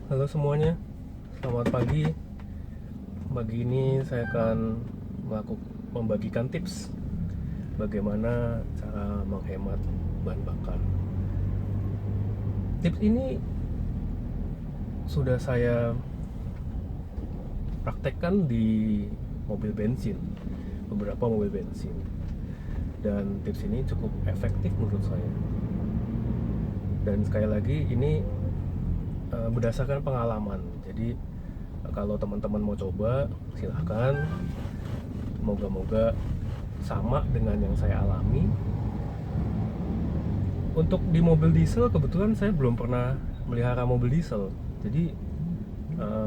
Halo semuanya, selamat pagi. Pagi ini saya akan membagikan tips bagaimana cara menghemat bahan bakar. Tips ini sudah saya praktekkan di beberapa mobil bensin, dan tips ini cukup efektif menurut saya. Dan sekali lagi ini berdasarkan pengalaman. Jadi kalau teman-teman mau coba, silahkan. Moga-moga sama dengan yang saya alami. Untuk di mobil diesel, kebetulan saya belum pernah melihara mobil diesel, jadi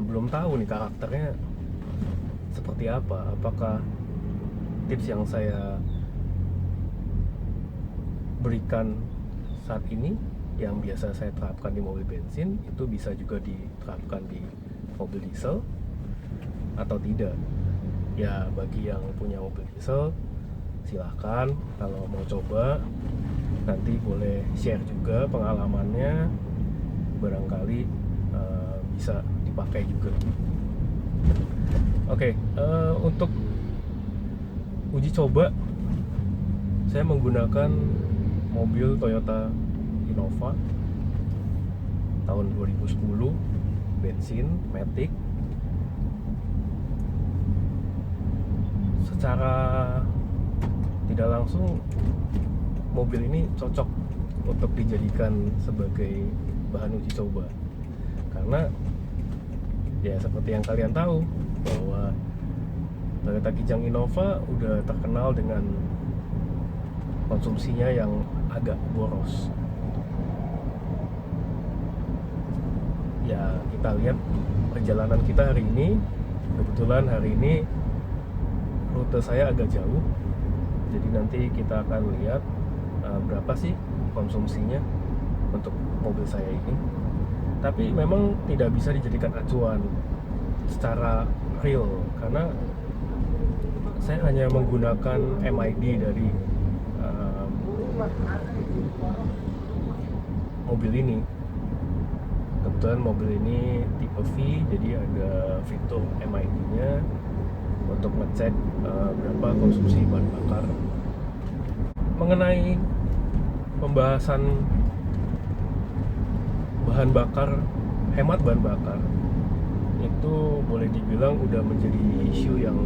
belum tahu nih karakternya seperti apa. Apakah tips yang saya berikan saat ini, yang biasa saya terapkan di mobil bensin, itu bisa juga diterapkan di mobil diesel atau tidak. Ya, bagi yang punya mobil diesel, silahkan. Kalau mau coba, nanti boleh share juga pengalamannya, barangkali bisa dipakai juga. Oke, untuk uji coba, saya menggunakan mobil Toyota Innova tahun 2010, bensin Matic. Secara tidak langsung, mobil ini cocok untuk dijadikan sebagai bahan uji coba, karena ya seperti yang kalian tahu bahwa Toyota Kijang Innova udah terkenal dengan konsumsinya yang agak boros. Ya, kita lihat perjalanan kita hari ini. Kebetulan hari ini rute saya agak jauh, jadi nanti kita akan lihat berapa sih konsumsinya untuk mobil saya ini. Tapi memang tidak bisa dijadikan acuan secara real, karena saya hanya menggunakan MID dari mobil ini. Kebetulan mobil ini tipe V, jadi ada fitur MID-nya untuk ngecek berapa konsumsi bahan bakar. Mengenai pembahasan bahan bakar, hemat bahan bakar, itu boleh dibilang udah menjadi isu yang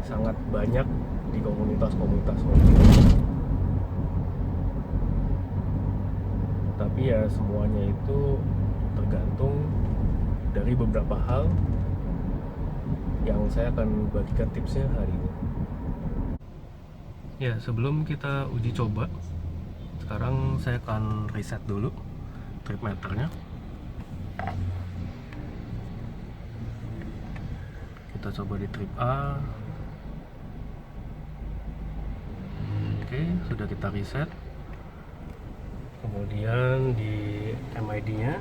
sangat banyak di komunitas-komunitas mobil. Tapi ya semuanya itu tergantung dari beberapa hal yang saya akan bagikan tipsnya hari ini. Ya, sebelum kita uji coba, sekarang saya akan reset dulu trip meternya. Kita coba di trip A. Oke, sudah kita reset. Kemudian di MID-nya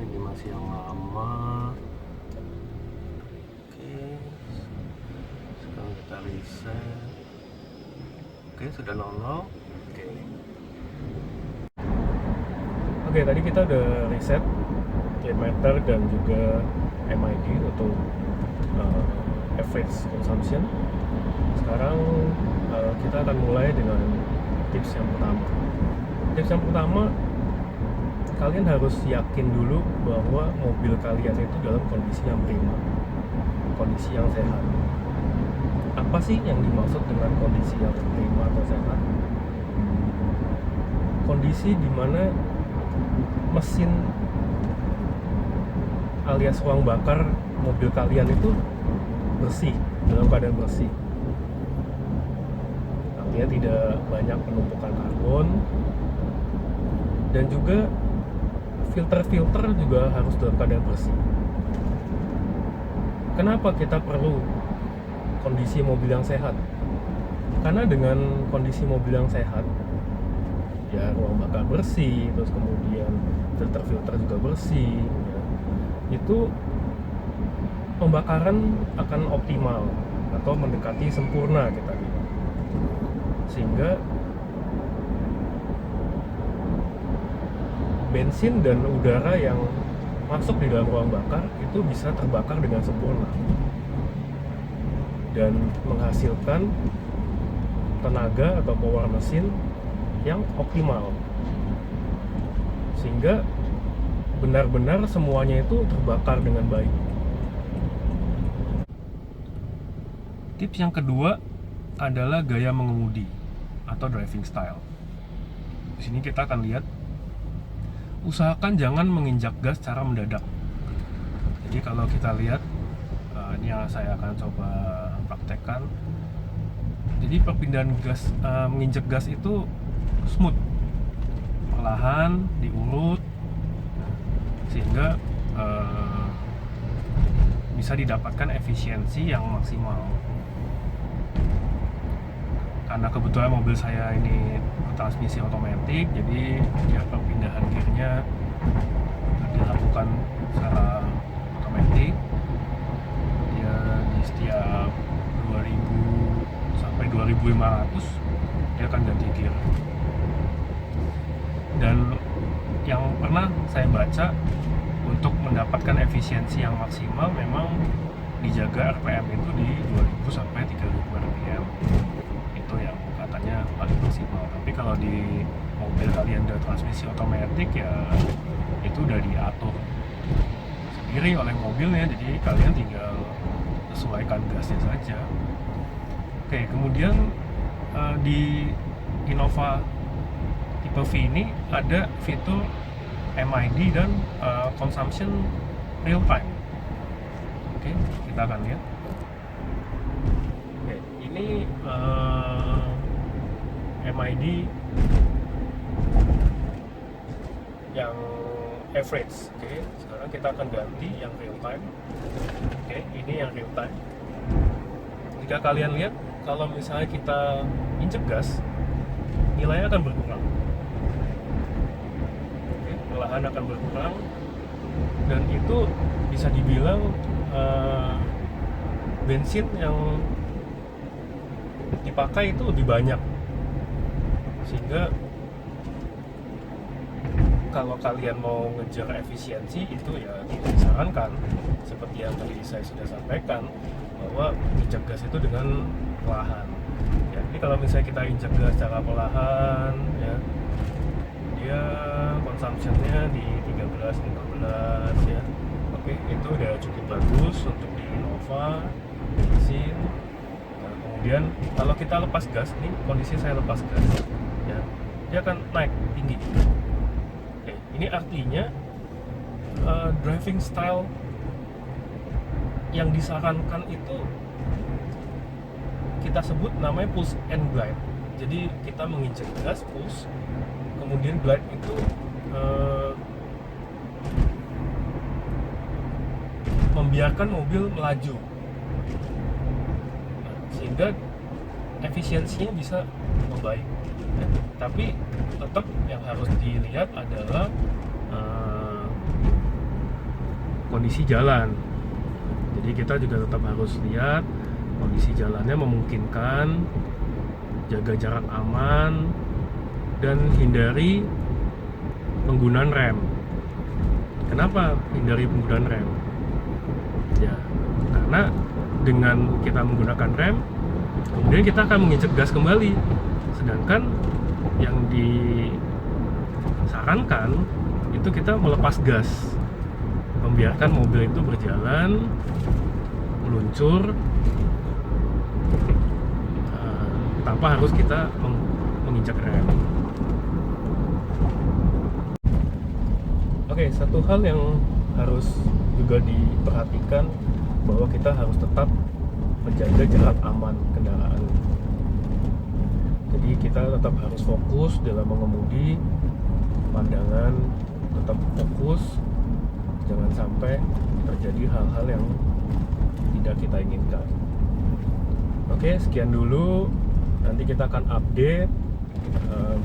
ini masih yang lama. Oke, sekarang kita reset. Oke, sudah 00. Oke, tadi kita udah reset trip meter dan juga MID untuk average consumption. Sekarang kita akan mulai dengan tips yang pertama. Tips yang pertama, kalian harus yakin dulu bahwa mobil kalian itu dalam kondisi yang prima, kondisi yang sehat. Apa sih yang dimaksud dengan kondisi yang prima atau sehat? Kondisi dimana mesin alias ruang bakar mobil kalian itu bersih, dalam keadaan bersih. Artinya tidak banyak penumpukan karbon, dan juga filter-filter juga harus dalam keadaan bersih. Kenapa kita perlu kondisi mobil yang sehat? Karena dengan kondisi mobil yang sehat, ya ruang bakar bersih, terus kemudian filter-filter juga bersih, ya, itu pembakaran akan optimal atau mendekati sempurna kita bilang. Sehingga bensin dan udara yang masuk di dalam ruang bakar itu bisa terbakar dengan sempurna dan menghasilkan tenaga atau power mesin yang optimal, sehingga benar-benar semuanya itu terbakar dengan baik. Tips yang kedua adalah gaya mengemudi atau driving style. Di sini kita akan lihat, usahakan jangan menginjak gas secara mendadak. Jadi kalau kita lihat, ini yang saya akan coba praktekkan. Jadi perpindahan gas, menginjak gas itu smooth, perlahan, diurut, sehingga bisa didapatkan efisiensi yang maksimal. Karena kebetulan mobil saya ini transmisi otomatis, jadi ya perpindahan gearnya dilakukan secara otomatis. Dia di setiap 2000 sampai 2500 dia akan ganti gear. Dan yang pernah saya baca, untuk mendapatkan efisiensi yang maksimal memang dijaga RPM itu di 2000 sampai 3000 RPM. Itu yang katanya paling maksimal. Tapi kalau di mobil kalian udah transmisi otomatis, ya itu udah diatur sendiri oleh mobilnya, jadi kalian tinggal sesuaikan gasnya saja. Oke, kemudian di Innova tipe V ini ada fitur MID dan consumption real time. Oke, kita akan lihat. Oke, ini MID yang average. Oke, sekarang kita akan ganti yang real time. Oke, ini yang real time. Jika kalian lihat, kalau misalnya kita injek gas, nilainya akan berkurang. Oke, perlahan akan berkurang, dan itu bisa dibilang bensin yang dipakai itu lebih banyak, sehingga kalau kalian mau ngejar efisiensi itu ya tidak disarankan, seperti yang tadi saya sudah sampaikan, bahwa injek gas itu dengan perlahan. Ya, jadi kalau misalnya kita injek gas secara perlahan, ya, dia consumption-nya di 13-15 ya. Oke, itu udah cukup bagus untuk di Innova bensin. Nah, kemudian kalau kita lepas gas, nih kondisi saya lepas gas, ya, dia akan naik tinggi. Oke, ini artinya driving style yang disarankan itu kita sebut namanya push and glide. Jadi kita menginjek gas, push, kemudian glide itu membiarkan mobil melaju, nah, sehingga efisiensinya bisa membaik. Ya, tapi tetap yang harus dilihat adalah kondisi jalan. Jadi kita juga tetap harus lihat kondisi jalannya memungkinkan, jaga jarak aman, dan hindari penggunaan rem. Kenapa hindari penggunaan rem? Ya, karena dengan kita menggunakan rem, kemudian kita akan menginjek gas kembali. Sedangkan yang disarankan itu kita melepas gas, membiarkan mobil itu berjalan, meluncur, tanpa harus kita menginjak rem. Oke, satu hal yang harus juga diperhatikan, bahwa kita harus tetap menjaga jarak aman kendaraan. Jadi kita tetap harus fokus dalam mengemudi, pandangan tetap fokus, jangan sampai terjadi hal-hal yang tidak kita inginkan. Oke, sekian dulu. Nanti kita akan update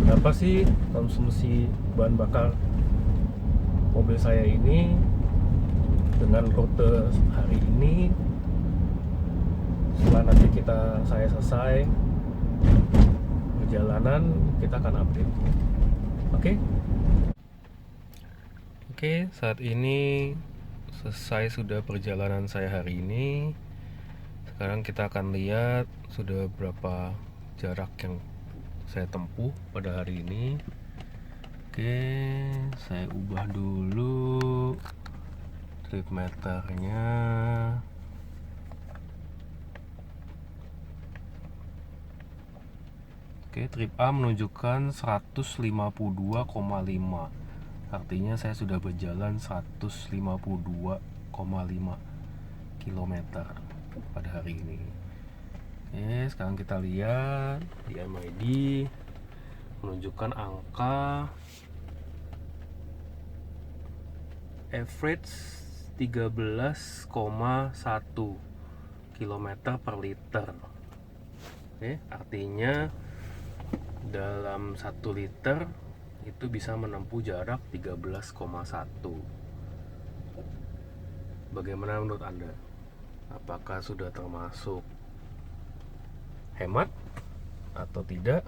berapa sih konsumsi bahan bakar mobil saya ini dengan rute hari ini. Setelah nanti saya selesai perjalanan, kita akan update. Oke? Oke, saat ini selesai sudah perjalanan saya hari ini. Sekarang kita akan lihat sudah berapa jarak yang saya tempuh pada hari ini. Oke, saya ubah dulu trip meternya. Oke, trip A menunjukkan 152,5. Artinya saya sudah berjalan 152,5 km pada hari ini. Oke, sekarang kita lihat di MID menunjukkan angka average 13,1 km per liter. Oke, artinya dalam 1 liter itu bisa menempuh jarak 13,1. Bagaimana menurut Anda? Apakah sudah termasuk hemat atau tidak?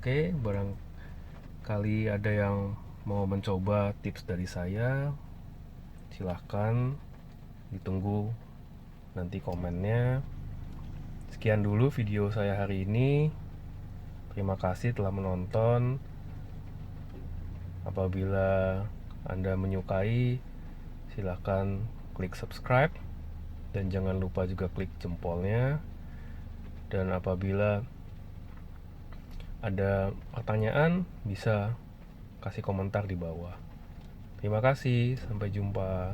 Oke, barangkali ada yang mau mencoba tips dari saya, silahkan ditunggu nanti komennya. Sekian dulu video saya hari ini. Terima kasih telah menonton. Apabila Anda menyukai, silahkan klik subscribe dan jangan lupa juga klik jempolnya. Dan apabila ada pertanyaan, bisa kasih komentar di bawah. Terima kasih, sampai jumpa.